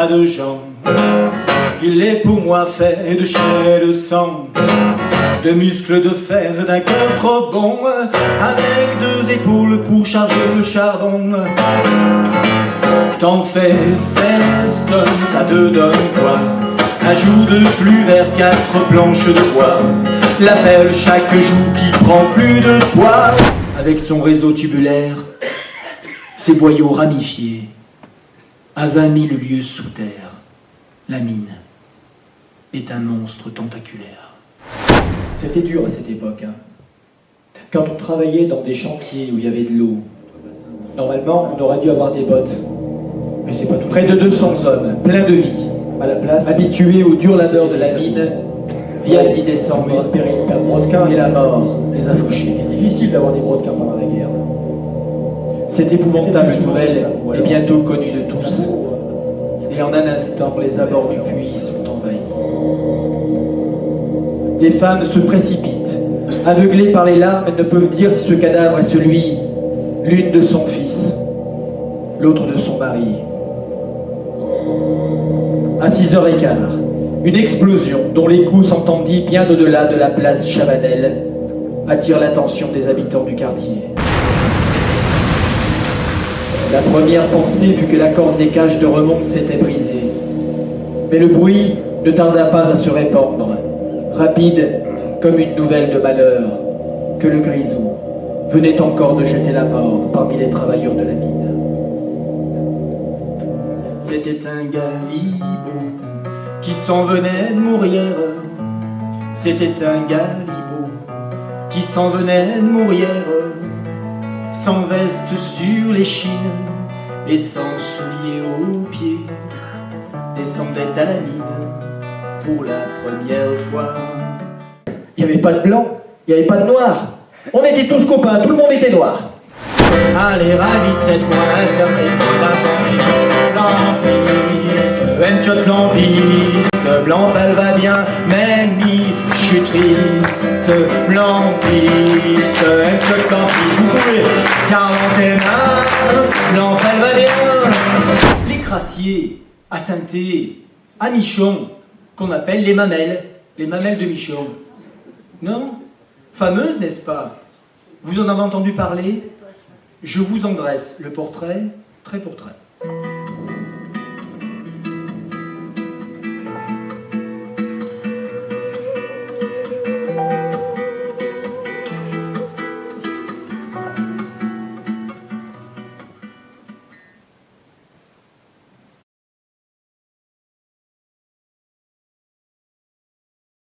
de gens. Il est pour moi fait de chair et de sang, de muscles de fer, d'un cœur trop bon, avec deux épaules pour charger le chardon. T'en fais 16 tonnes, ça te donne quoi? Un jour de plus vers 4 planches de bois. La pelle chaque jour qui prend plus de poids. Avec son réseau tubulaire, ses boyaux ramifiés, à 20 000 lieues sous terre, la mine est un monstre tentaculaire. C'était dur à cette époque, hein. Quand on travaillait dans des chantiers où il y avait de l'eau, normalement on aurait dû avoir des bottes. Mais c'est pas tout. Près de 200 hommes, pleins de vie, à la place, habitués au dur labeur de la mine, via le 10 décembre, espérer une paire de brodequins et la mort les a fauchés. C'était difficile d'avoir des brodequins pendant la guerre. Cette épouvantable nouvelle est bientôt connue de tous. Et en un instant, les abords du puits sont envahis. Des femmes se précipitent. Aveuglées par les larmes, elles ne peuvent dire si ce cadavre est celui, l'une de son fils, l'autre de son mari. À 6h15, une explosion dont l'écho s'entendit bien au-delà de la place Chabanel attire l'attention des habitants du quartier. La première pensée fut que la corde des cages de remonte s'était brisée. Mais le bruit ne tarda pas à se répandre, rapide comme une nouvelle de malheur, que le grisou venait encore de jeter la mort parmi les travailleurs de la mine. C'était un galibot qui s'en venait de mourir. C'était un galibot qui s'en venait de mourir, sans veste sur les chines et sans souliers aux pieds, descendait à la mine pour la première fois. Il n'y avait pas de blanc, il n'y avait pas de noir. On était tous copains, tout le monde était noir. Allez, ravissez-moi, ça c'est la lampiste, une lampiste, blanc elle va bien, même je suis triste, lampiste, une lampiste, vous pouvez 41, blanc elle va bien. Les crassiers, à Sainté, à Michon, qu'on appelle les mamelles de Michon. Non? Fameuse, n'est-ce pas? Vous en avez entendu parler? Je vous en dresse le portrait, trait pour trait.